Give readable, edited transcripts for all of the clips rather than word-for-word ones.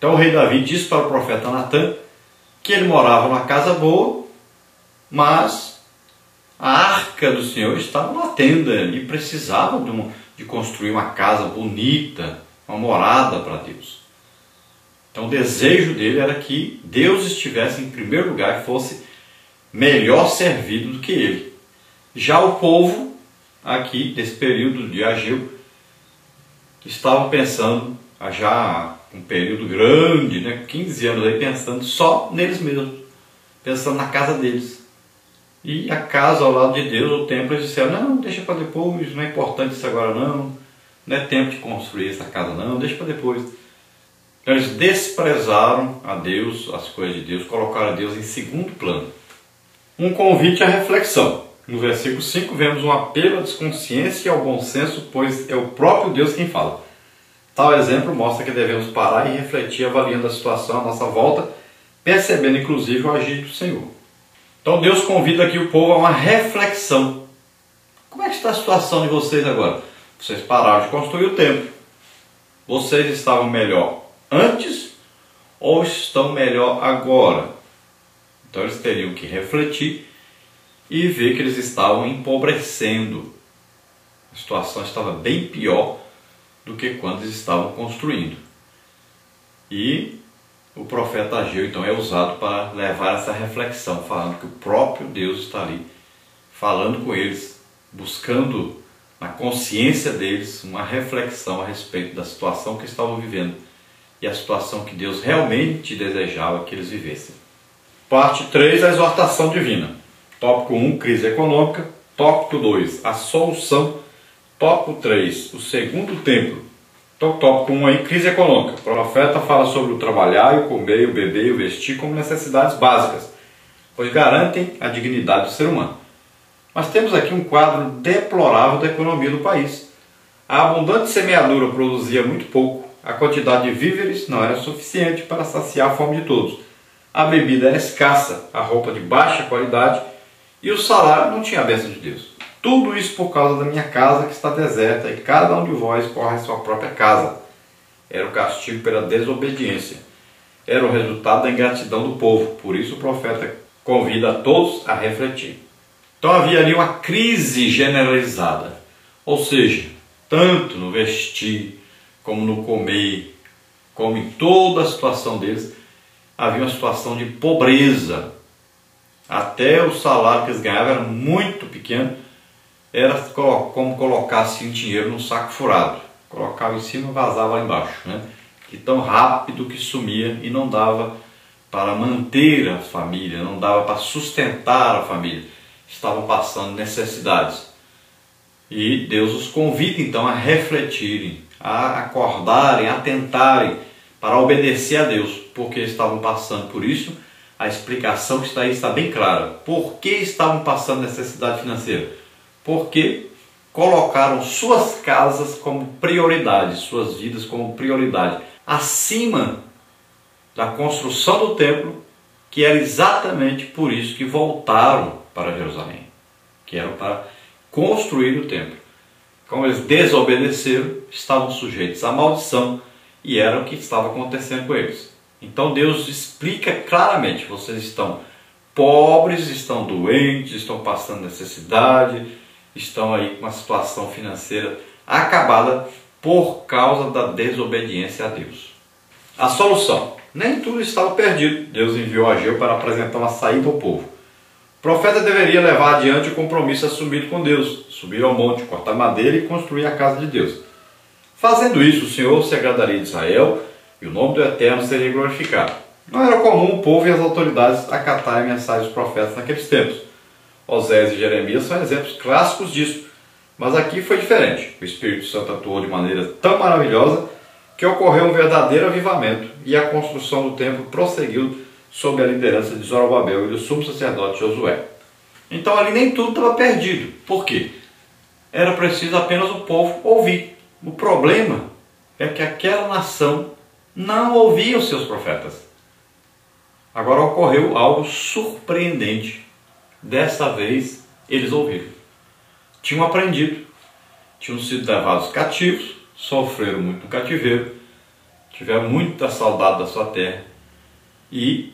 Então o rei Davi disse para o profeta Natã que ele morava numa casa boa, mas a arca do Senhor estava na tenda e precisava de construir uma casa bonita, uma morada para Deus. Então o desejo dele era que Deus estivesse em primeiro lugar e fosse melhor servido do que ele. Já o povo, aqui, desse período de Ageu, estava pensando, já um período grande, 15 anos aí, pensando só neles mesmos, pensando na casa deles. E a casa ao lado de Deus, o templo, eles disseram, não, deixa para depois, não é importante isso agora não é tempo de construir essa casa não, deixa para depois. Então eles desprezaram a Deus, as coisas de Deus, colocaram a Deus em segundo plano. Um convite à reflexão. No versículo 5 vemos um apelo à desconsciência e ao bom senso, pois é o próprio Deus quem fala. Tal exemplo mostra que devemos parar e refletir avaliando a situação à nossa volta, percebendo inclusive o agir do Senhor. Então Deus convida aqui o povo a uma reflexão. Como é que está a situação de vocês agora? Vocês pararam de construir o templo. Vocês estavam melhor antes ou estão melhor agora? Então eles teriam que refletir e ver que eles estavam empobrecendo. A situação estava bem pior do que quando eles estavam construindo. E o profeta Ageu então é usado para levar essa reflexão, falando que o próprio Deus está ali, falando com eles, buscando na consciência deles uma reflexão a respeito da situação que estavam vivendo e a situação que Deus realmente desejava que eles vivessem. Parte 3, a exortação divina. Tópico 1, crise econômica. Tópico 2, a solução. Tópico 3, o segundo templo. Então, tópico 1 aí, crise econômica. O profeta fala sobre o trabalhar, o comer, o beber e o vestir como necessidades básicas, pois garantem a dignidade do ser humano. Mas temos aqui um quadro deplorável da economia do país. A abundante semeadura produzia muito pouco, a quantidade de víveres não era suficiente para saciar a fome de todos, a bebida era escassa, a roupa de baixa qualidade e o salário não tinha a bênção de Deus. Tudo isso por causa da minha casa que está deserta e cada um de vós corre a sua própria casa. Era o castigo pela desobediência. Era o resultado da ingratidão do povo. Por isso o profeta convida a todos a refletir. Então havia ali uma crise generalizada. Ou seja, tanto no vestir, como no comer, como em toda a situação deles, havia uma situação de pobreza. Até o salário que eles ganhavam era muito pequeno. Era como colocar assim, dinheiro num saco furado. Colocava em cima e vazava lá embaixo. E tão rápido que sumia e não dava para manter a família, não dava para sustentar a família. Estavam passando necessidades. E Deus os convida então a refletirem, a acordarem, a atentarem para obedecer a Deus, porque estavam passando por isso. A explicação que está aí está bem clara. Por que estavam passando necessidade financeira? Porque colocaram suas casas como prioridade, suas vidas como prioridade, acima da construção do templo, que era exatamente por isso que voltaram para Jerusalém, que era para construir o templo. Como eles desobedeceram, estavam sujeitos à maldição e era o que estava acontecendo com eles. Então Deus explica claramente, vocês estão pobres, estão doentes, estão passando necessidade, estão aí com uma situação financeira acabada por causa da desobediência a Deus. A solução. Nem tudo estava perdido. Deus enviou Ageu para apresentar uma saída ao povo. O profeta deveria levar adiante o compromisso assumido com Deus, subir ao monte, cortar madeira e construir a casa de Deus. Fazendo isso, o Senhor se agradaria de Israel e o nome do Eterno seria glorificado. Não era comum o povo e as autoridades acatarem a mensagem dos profetas naqueles tempos. Osés e Jeremias são exemplos clássicos disso, mas aqui foi diferente. O Espírito Santo atuou de maneira tão maravilhosa que ocorreu um verdadeiro avivamento e a construção do templo prosseguiu sob a liderança de Zorobabel e do sumo sacerdote Josué. Então ali nem tudo estava perdido. Por quê? Era preciso apenas o povo ouvir. O problema é que aquela nação não ouvia os seus profetas. Agora ocorreu algo surpreendente. Dessa vez, eles ouviram. Tinham aprendido, tinham sido levados cativos, sofreram muito no cativeiro, tiveram muita saudade da sua terra e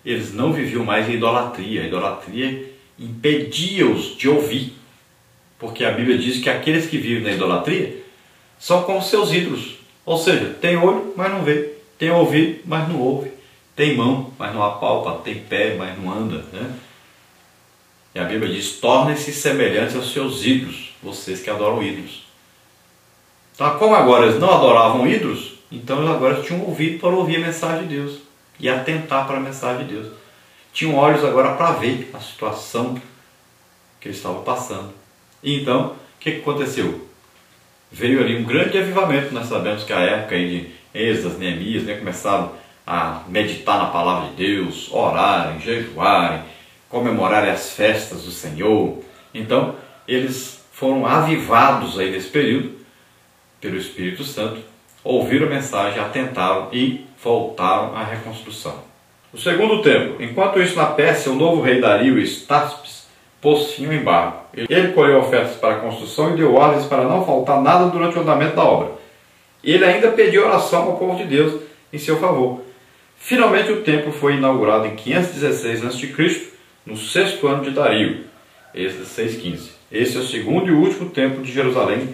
eles não viviam mais em idolatria. A idolatria impedia-os de ouvir, porque a Bíblia diz que aqueles que vivem na idolatria são como seus ídolos, ou seja, tem olho, mas não vê, tem ouvido, mas não ouve, tem mão, mas não apalpa, tem pé, mas não anda, né? E a Bíblia diz: tornem-se semelhantes aos seus ídolos, vocês que adoram ídolos. Então, como agora eles não adoravam ídolos, então eles agora tinham ouvido para ouvir a mensagem de Deus e atentar para a mensagem de Deus. Tinham olhos agora para ver a situação que eles estavam passando. E então, o que aconteceu? Veio ali um grande avivamento. Nós sabemos que a época aí de Esdras, Neemias, né, começaram a meditar na palavra de Deus, orarem, jejuarem, comemorarem as festas do Senhor. Então, eles foram avivados aí nesse período pelo Espírito Santo, ouviram a mensagem, atentaram e voltaram à reconstrução. O segundo templo. Enquanto isso, na Pérsia, o novo rei Dario Estáspes pôs fim ao embargo. Ele colheu ofertas para a construção e deu ordens para não faltar nada durante o andamento da obra. Ele ainda pediu oração ao povo de Deus em seu favor. Finalmente o templo foi inaugurado em 516 a.C., no sexto ano de Dario, Êxodo 6,15. Esse é o segundo e último templo de Jerusalém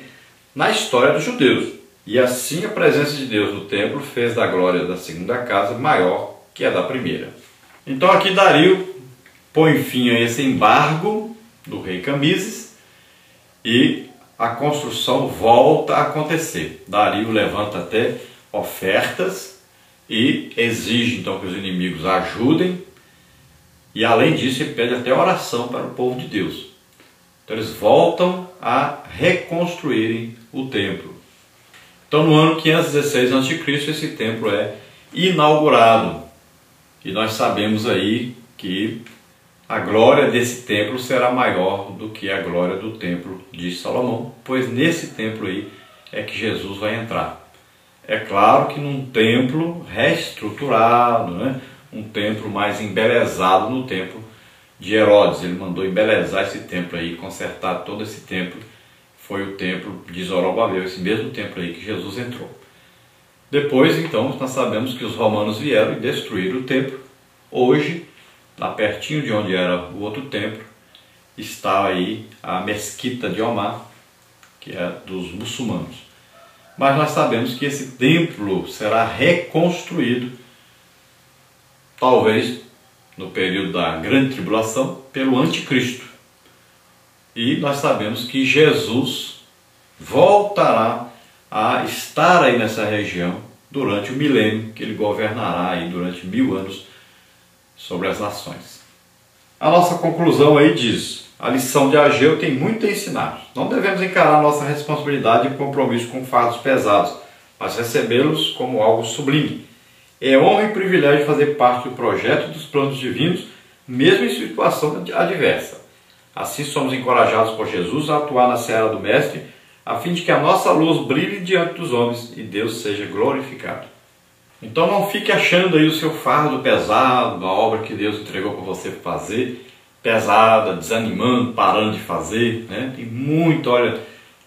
na história dos judeus. E assim a presença de Deus no templo fez da glória da segunda casa maior que a da primeira. Então aqui Dario põe fim a esse embargo do rei Cambises e a construção volta a acontecer. Dario levanta até ofertas e exige então que os inimigos ajudem, e além disso ele pede até oração para o povo de Deus. Então eles voltam a reconstruírem o templo. Então no ano 516 a.C. esse templo é inaugurado, e nós sabemos aí que a glória desse templo será maior do que a glória do templo de Salomão, pois nesse templo aí é que Jesus vai entrar. É claro que num templo reestruturado, né? Um templo mais embelezado no templo de Herodes. Ele mandou embelezar esse templo aí, consertar todo esse templo. Foi o templo de Zorobabel, esse mesmo templo aí que Jesus entrou. Depois, então, nós sabemos que os romanos vieram e destruíram o templo. Hoje, lá pertinho de onde era o outro templo, está aí a Mesquita de Omar, que é dos muçulmanos. Mas nós sabemos que esse templo será reconstruído, talvez no período da grande tribulação, pelo anticristo. E nós sabemos que Jesus voltará a estar aí nessa região durante o milênio, que ele governará aí durante 1000 anos sobre as nações. A nossa conclusão aí diz: a lição de Ageu tem muito a ensinar. Não devemos encarar nossa responsabilidade e compromisso com fardos pesados, mas recebê-los como algo sublime. É honra e privilégio fazer parte do projeto e dos planos divinos, mesmo em situação adversa. Assim somos encorajados por Jesus a atuar na seara do Mestre, a fim de que a nossa luz brilhe diante dos homens e Deus seja glorificado. Então não fique achando aí o seu fardo pesado, a obra que Deus entregou para você fazer, pesada, desanimando, parando de fazer, né?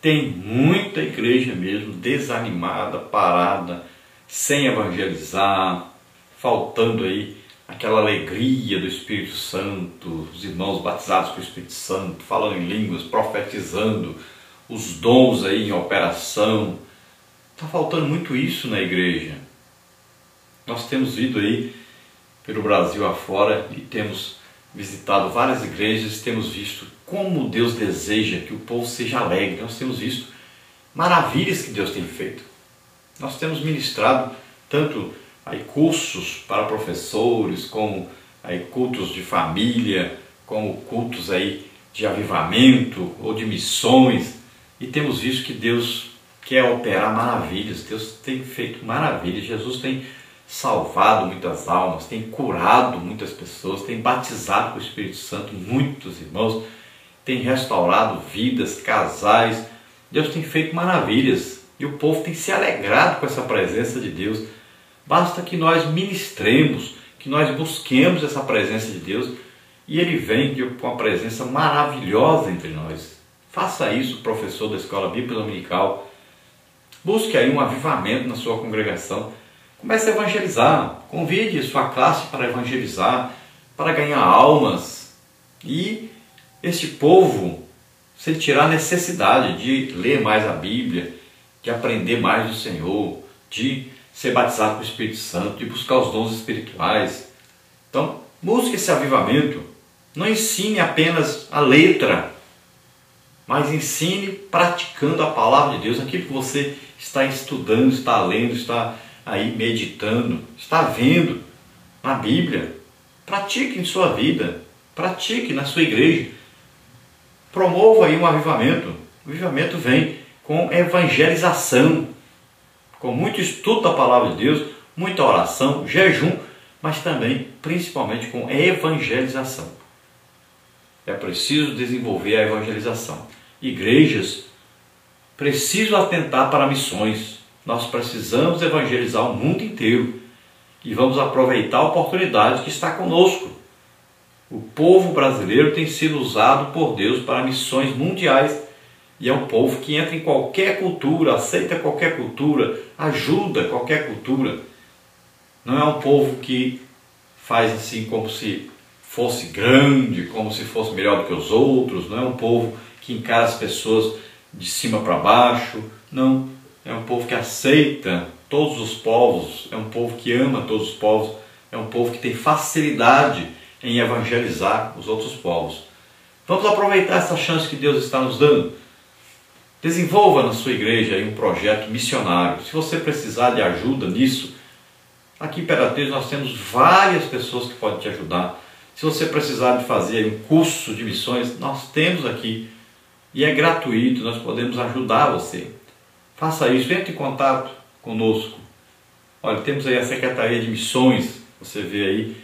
Tem muita igreja mesmo desanimada, parada, sem evangelizar, faltando aí aquela alegria do Espírito Santo, os irmãos batizados com o Espírito Santo, falando em línguas, profetizando, os dons aí em operação. Está faltando muito isso na igreja. Nós temos ido aí pelo Brasil afora e temos visitado várias igrejas, temos visto como Deus deseja que o povo seja alegre. Nós temos visto maravilhas que Deus tem feito. Nós temos ministrado tanto aí cursos para professores, como aí cultos de família, como cultos aí de avivamento ou de missões, e temos visto que Deus quer operar maravilhas. Deus tem feito maravilhas. Jesus tem salvado muitas almas, tem curado muitas pessoas, tem batizado com o Espírito Santo muitos irmãos, tem restaurado vidas, casais. Deus tem feito maravilhas e o povo tem se alegrado com essa presença de Deus. Basta que nós ministremos, que nós busquemos essa presença de Deus e Ele vem com uma presença maravilhosa entre nós. Faça isso, professor da Escola Bíblica Dominical. Busque aí um avivamento na sua congregação. Comece a evangelizar. Convide sua classe para evangelizar, para ganhar almas. E este povo, se ele tirar a necessidade de ler mais a Bíblia, de aprender mais do Senhor, de ser batizado com o Espírito Santo, de buscar os dons espirituais. Então, busque esse avivamento. Não ensine apenas a letra, mas ensine praticando a palavra de Deus, aquilo que você está estudando, está lendo, está aí meditando, está vendo na Bíblia. Pratique em sua vida, pratique na sua igreja. Promova aí um avivamento. O avivamento vem com evangelização, com muito estudo da palavra de Deus, muita oração, jejum, mas também, principalmente, com evangelização. É preciso desenvolver a evangelização. Igrejas precisam atentar para missões. Nós precisamos evangelizar o mundo inteiro e vamos aproveitar a oportunidade que está conosco. O povo brasileiro tem sido usado por Deus para missões mundiais e é um povo que entra em qualquer cultura, aceita qualquer cultura, ajuda qualquer cultura. Não é um povo que faz assim como se fosse grande, como se fosse melhor do que os outros. Não é um povo que encara as pessoas de cima para baixo. Não, é um povo que aceita todos os povos, é um povo que ama todos os povos, é um povo que tem facilidade em evangelizar os outros povos. Vamos aproveitar essa chance que Deus está nos dando. Desenvolva na sua igreja aí um projeto missionário. Se você precisar de ajuda nisso, aqui em Imperatriz nós temos várias pessoas que podem te ajudar. Se você precisar de fazer um curso de missões, nós temos aqui e é gratuito, nós podemos ajudar você. Faça isso, entre em contato conosco. Olha, temos aí a Secretaria de Missões, você vê aí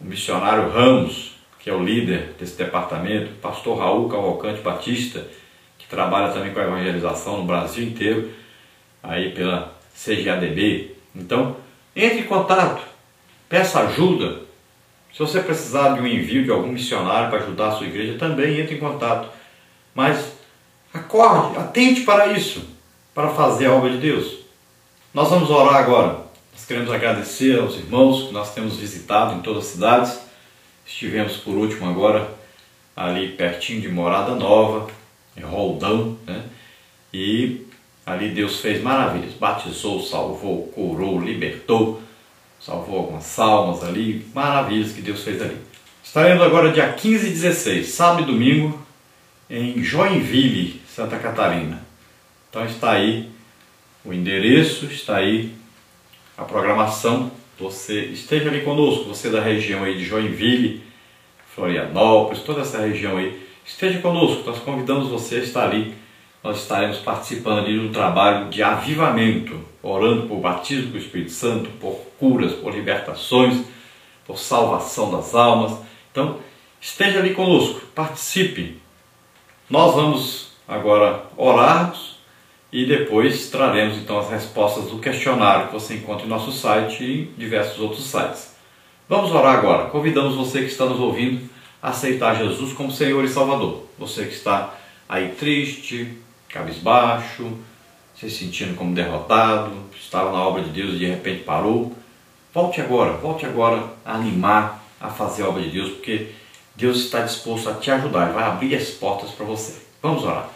o missionário Ramos, que é o líder desse departamento, o pastor Raul Cavalcante Batista, que trabalha também com a evangelização no Brasil inteiro, aí pela CGADB. Então, entre em contato, peça ajuda. Se você precisar de um envio de algum missionário para ajudar a sua igreja, também entre em contato. Mas acorde, atente para isso, para fazer a obra de Deus. Nós vamos orar agora. Nós queremos agradecer aos irmãos que nós temos visitado em todas as cidades. Estivemos por último agora ali pertinho de Morada Nova, em Roldão, né? E ali Deus fez maravilhas, batizou, salvou, curou, libertou, salvou algumas almas ali, maravilhas que Deus fez ali. Estaremos agora dia 15 e 16, sábado e domingo, em Joinville, Santa Catarina. Então está aí o endereço, está aí a programação. Você esteja ali conosco, você da região aí de Joinville, Florianópolis, toda essa região aí, esteja conosco, nós convidamos você a estar ali. Nós estaremos participando ali de um trabalho de avivamento, orando por batismo com o Espírito Santo, por curas, por libertações, por salvação das almas. Então, esteja ali conosco, participe. Nós vamos agora orarmos e depois traremos então as respostas do questionário que você encontra em nosso site e em diversos outros sites. Vamos orar agora. Convidamos você que está nos ouvindo a aceitar Jesus como Senhor e Salvador. Você que está aí triste, cabisbaixo, se sentindo como derrotado, estava na obra de Deus e de repente parou. Volte agora a animar a fazer a obra de Deus, porque Deus está disposto a te ajudar, Ele vai abrir as portas para você. Vamos orar.